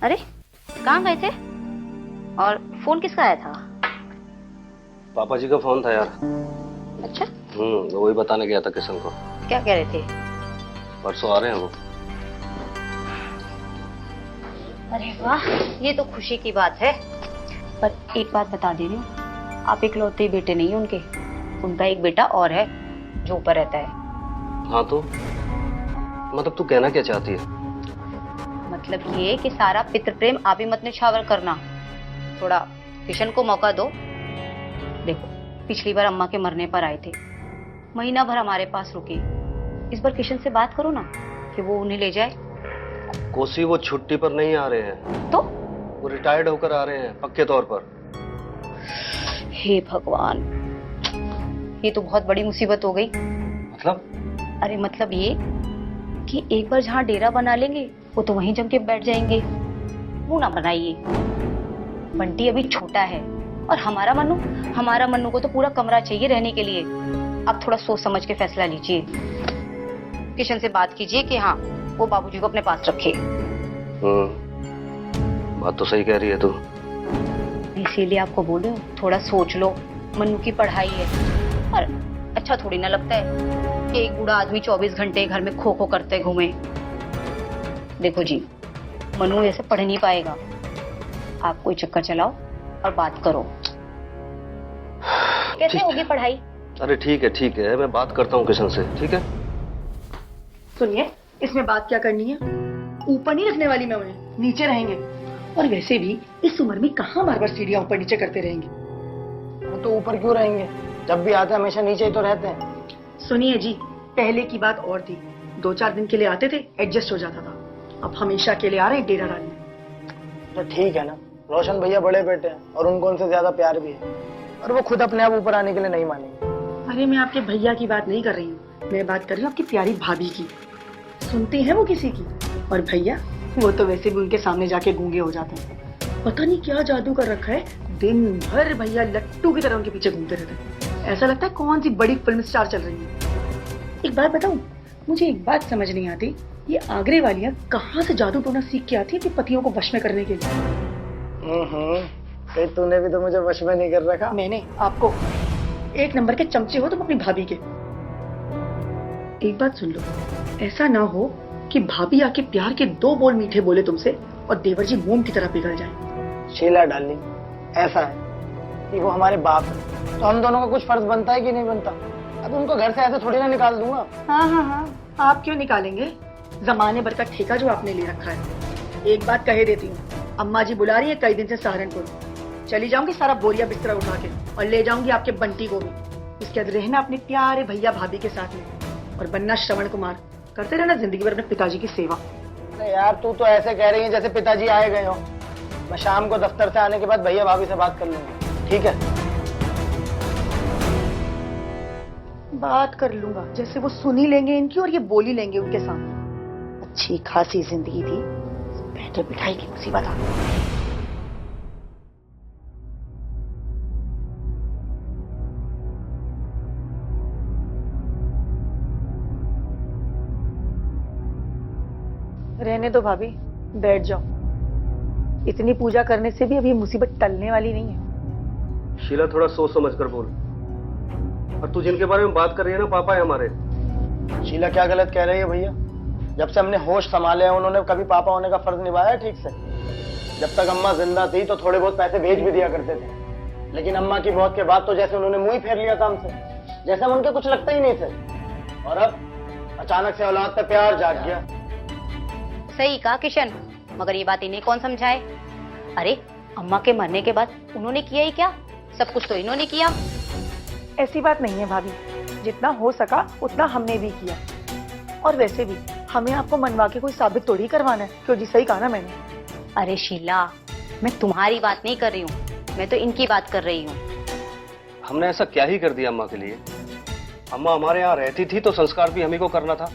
अरे कहाँ गए थे? और फोन किसका आया था? पापा जी का फोन था यार। अच्छा, वही बताने गया था किशन को। क्या कह रहे थे? परसों आ रहे हैं वो। अरे वाह, ये तो खुशी की बात है। पर एक बात बता दे रही हूँ, आप इकलौते बेटे नहीं हैं उनके। उनका एक बेटा और है जो ऊपर रहता है। हाँ तो मतलब तू कहना क्या चाहती है? मतलब ये कि सारा पितृ प्रेम आप ही मत निछावर करना। थोड़ा किशन को मौका दो। देखो, पिछली बार अम्मा के मरने पर आए थे, महीना भर हमारे पास रुके। इस बार किशन से बात करो ना कि वो उन्हें ले जाए। कोसी वो छुट्टी पर नहीं आ रहे हैं, तो वो रिटायर्ड होकर आ रहे हैं पक्के तौर पर। हे भगवान, ये तो बहुत बड़ी मुसीबत हो गई। मतलब? अरे मतलब ये कि एक बार जहाँ डेरा बना लेंगे वो तो वहीं जम के बैठ जाएंगे। मुंह ना बनाइए, बंटी अभी छोटा है और हमारा मन्नू को तो पूरा कमरा चाहिए रहने के लिए। आप थोड़ा सोच समझ के फैसला लीजिए। किशन से बात कीजिए कि हाँ, वो बाबूजी को अपने पास रखे। बात तो सही कह रही है तू। इसीलिए आपको बोलूं, थोड़ा सोच लो। मन्नू की पढ़ाई है और अच्छा थोड़ी ना लगता है कि एक बूढ़ा आदमी 24 घंटे घर में खो खो करते घूमे। देखो जी, मन्नू ऐसे पढ़ नहीं पाएगा। आप कोई चक्कर चलाओ और बात करो। कैसे होगी पढ़ाई? अरे ठीक है, मैं बात करता हूँ किशन से। ठीक है, सुनिए, इसमें बात क्या करनी है? ऊपर नहीं रखने वाली मैं उन्हें, नीचे रहेंगे। और वैसे भी इस उम्र में कहाँ बार बार सीढ़ियाँ ऊपर नीचे करते रहेंगे। तो ऊपर क्यों रहेंगे? जब भी आते हैं हमेशा नीचे ही तो रहते हैं। सुनिए जी, पहले की बात और थी। 2-4 दिन के लिए आते थे, एडजस्ट हो जाता था। अब हमेशा के लिए आ रहे हैं डेरा डालने। तो ठीक है ना, रोशन भैया बड़े बेटे हैं और उनको उनसे ज्यादा प्यार भी है, और वो खुद अपने आप ऊपर आने के लिए नहीं मानेंगे। अरे मैं आपके भैया की बात नहीं कर रही हूँ, मैं बात कर रही हूँ आपकी प्यारी भाभी की। सुनते हैं वो किसी की? और भैया, वो तो वैसे भी उनके सामने जाके गूंगे हो जाते हैं। पता नहीं क्या जादू कर रखा है, दिन भर भैया लट्टू की तरह उनके पीछे घूमते रहते हैं। ऐसा लगता है कौन सी बड़ी फिल्म स्टार चल रही है। एक बात बताऊं, मुझे एक बात समझ नहीं आती, ये आगरे वालियां कहाँ से जादू टोना सीख के आती है अपने पतियों को वश में करने के लिए। कहीं तूने भी तो मुझे वश में नहीं कर रखा। मैंने आपको, एक नंबर के चमचे हो तुम अपनी भाभी के। एक बात सुन लो, ऐसा ना हो कि भाभी आके प्यार के 2 बोल मीठे बोले तुमसे और देवर जी मोम की तरह पिघल जाए। शीला डार्लिंग, ऐसा है कि वो हमारे बाप है, तो हम दोनों का कुछ फर्ज बनता है कि नहीं बनता? अब उनको घर से ऐसे थोड़ी ना निकाल दूंगा। हाँ, आप क्यों निकालेंगे? जमाने भर का ठेका जो आपने ले रखा है। एक बात कहे देती हूँ, अम्मा जी बुला रही है कई दिन से सहारनपुर। चली जाऊंगी सारा बोरिया बिस्तरा उठा के और ले जाऊंगी आपके बंटी को भी। इसके बाद रहना अपने प्यारे भैया भाभी के साथ में और बनना श्रवण कुमार। करते रहना जिंदगी भर अपने पिताजी की सेवा। अरे यार, तू तो ऐसे कह रही है जैसे पिताजी आए गए हो। मैं शाम को दफ्तर से आने के बाद भैया भाभी से बात कर लूंगा, ठीक है? बात कर लूंगा, जैसे वो सुनी लेंगे इनकी और ये बोली लेंगे उनके सामने। अच्छी खासी जिंदगी थी, बैठे बिठाई की मुसीबत आ गई। रहने दो भाभी, बैठ जाओ। इतनी पूजा करने से भी अभी मुसीबत टलने वाली नहीं है। शीला थोड़ा सोच समझ कर बोल। और तू जिनके बारे में बात कर रही है ना, पापा है हमारे। शीला क्या गलत कह रही है भैया? जब से हमने होश संभाले हैं उन्होंने कभी पापा होने का फर्ज निभाया है ठीक से? जब तक अम्मा जिंदा थी तो थोड़े बहुत पैसे भेज भी दिया करते थे, लेकिन अम्मा की मौत के बाद तो जैसे उन्होंने मुंह ही फेर लिया था हमसे, जैसे हम उनके कुछ लगता ही नहीं थे। और अब अचानक से औलाद पे प्यार जाग गया। सही कहा किशन, मगर ये बात इन्हें कौन समझाए? अरे अम्मा के मरने के बाद उन्होंने किया ही क्या, सब कुछ तो इन्होंने किया। ऐसी बात नहीं है भाभी, जितना हो सका उतना हमने भी किया। और वैसे भी हमें आपको मनवा के कोई साबित थोड़ी करवाना है। क्यों जी, सही कहा ना मैंने? अरे शीला, मैं तुम्हारी बात नहीं कर रही हूँ, मैं तो इनकी बात कर रही हूँ। हमने ऐसा क्या ही कर दिया अम्मा के लिए? अम्मा हमारे यहाँ रहती थी तो संस्कार भी हमी को करना था।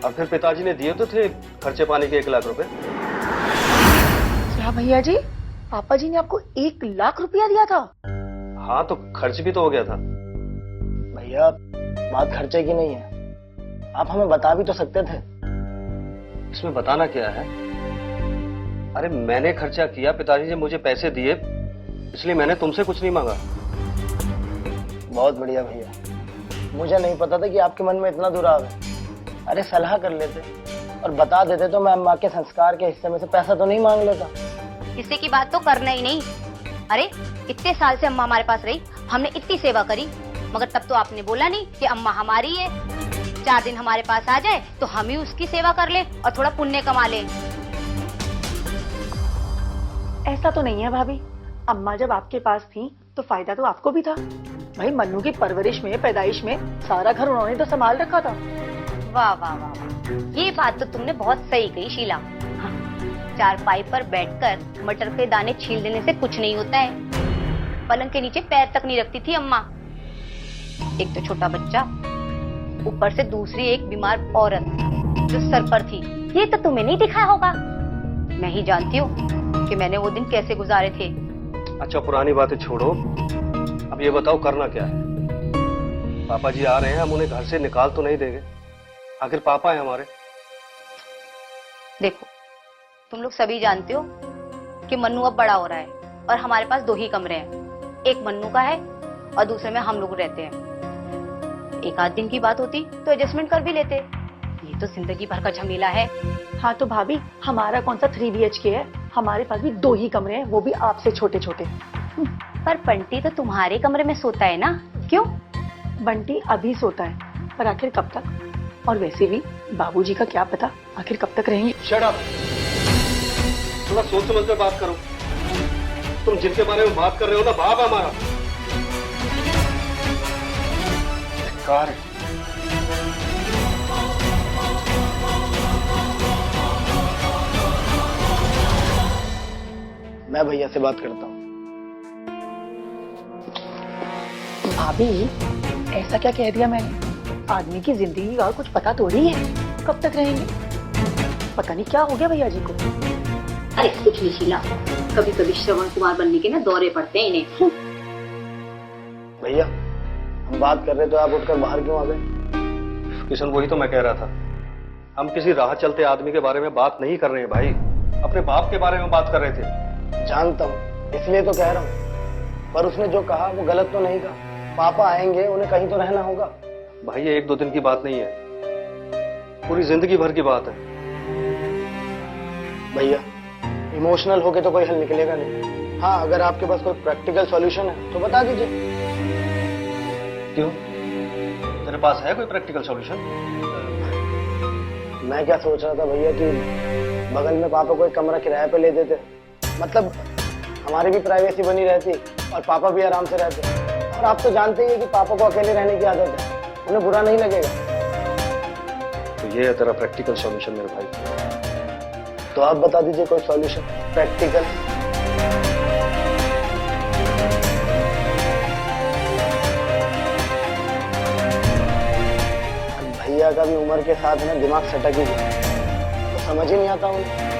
और फिर पिताजी ने दिए तो थे खर्चे पानी के 1 लाख रुपए। क्या भैया जी, पापा जी ने आपको 1 लाख रुपया दिया था? हाँ तो खर्च भी तो हो गया था। भैया, बात खर्चे की नहीं है, आप हमें बता भी तो सकते थे। इसमें बताना क्या है? अरे मैंने खर्चा किया, पिताजी ने मुझे पैसे दिए, इसलिए मैंने तुमसे कुछ नहीं मांगा। बहुत बढ़िया भैया, मुझे नहीं पता था कि आपके मन में इतना दुराव है। अरे सलाह कर लेते और बता देते तो मैं अम्मा के संस्कार के हिस्से में से पैसा तो नहीं मांग लेता। हिस्से की बात तो करना ही नहीं। अरे इतने साल से अम्मा हमारे पास रही, हमने इतनी सेवा करी, मगर तब तो आपने बोला नहीं कि अम्मा हमारी है। 4 दिन हमारे पास आ जाए तो हम ही उसकी सेवा कर ले और थोड़ा पुण्य कमा ले। ऐसा तो नहीं है भाभी, अम्मा जब आपके पास थी तो फायदा तो आपको भी था। भाई मन्नू की परवरिश में, पैदाइश में सारा घर उन्होंने तो संभाल रखा था। वाह वाह वाह वाह, ये बात तो तुमने बहुत सही कही शीला। हाँ, चारपाई पर बैठकर मटर के दाने छील देने से कुछ नहीं होता है। पलंग के नीचे पैर तक नहीं रखती थी अम्मा। एक तो छोटा बच्चा, ऊपर से दूसरी एक बीमार औरत जो सर पर थी। ये तो तुम्हें नहीं दिखा होगा, मैं ही जानती हूँ कि मैंने वो दिन कैसे गुजारे थे। अच्छा पुरानी बातें छोड़ो, अब ये बताओ करना क्या है? पापा जी आ रहे हैं, हम उन्हें घर से निकाल तो नहीं देंगे, आखिर पापा है हमारे। देखो तुम लोग सभी जानते हो कि मन्नू अब बड़ा हो रहा है और हमारे पास 2 ही कमरे हैं। एक मन्नू का है और दूसरे में हम लोग रहते हैं। एक आध दिन की बात होती तो एडजस्टमेंट कर भी लेते, ये तो जिंदगी भर का झमेला है। हाँ तो भाभी हमारा कौन सा 3 BHK है, हमारे पास भी 2 ही कमरे हैं, वो भी आपसे छोटे छोटे। पर बंटी तो तुम्हारे कमरे में सोता है ना, क्यों? बंटी अभी सोता है, पर आखिर कब तक? और वैसे भी बाबूजी का क्या पता आखिर कब तक रहेंगे। शट अप, थोड़ा सोच समझ कर बात करो। तुम जिनके बारे में बात कर रहे हो ना, बाप हमारा कार है। मैं भैया से बात करता हूँ। भाभी ऐसा क्या कह दिया मैंने? आदमी की जिंदगी का कुछ पता थोड़ी है, कब तक रहेंगे। पता नहीं क्या हो गया भैया जी को। अरे कुछ नहीं शीला, कभी कभी श्रवण कुमार बनने के ना दौरे पड़ते हैं इन्हें। भैया हम बात कर रहे तो आप उठकर बाहर क्यों आ गए? किशन वही तो मैं कह रहा था, हम किसी राह चलते आदमी के बारे में बात नहीं कर रहे हैं भाई, अपने बाप के बारे में बात कर रहे थे। जानता हूँ, इसलिए तो कह रहा हूँ, पर उसने जो कहा वो गलत तो नहीं कहा। पापा आएंगे, उन्हें कहीं तो रहना होगा। भाई ये 1-2 दिन की बात नहीं है, पूरी जिंदगी भर की बात है। भैया इमोशनल होके तो कोई हल निकलेगा नहीं। हाँ अगर आपके पास कोई प्रैक्टिकल सॉल्यूशन है तो बता दीजिए। क्यों, तेरे पास है कोई प्रैक्टिकल सॉल्यूशन? मैं क्या सोच रहा था भैया कि बगल में पापा को एक कमरा किराए पे ले देते, मतलब हमारी भी प्राइवेसी बनी रहती और पापा भी आराम से रहते। और आप तो जानते ही हैं कि पापा को अकेले रहने की आदत है, उन्हें बुरा नहीं लगेगा। तो ये है तेरा प्रैक्टिकल सॉल्यूशन मेरे भाई। तो आप बता दीजिए कोई सॉल्यूशन प्रैक्टिकल। भैया का भी उम्र के साथ में दिमाग सटक ही गया, तो समझ ही नहीं आता उन्हें।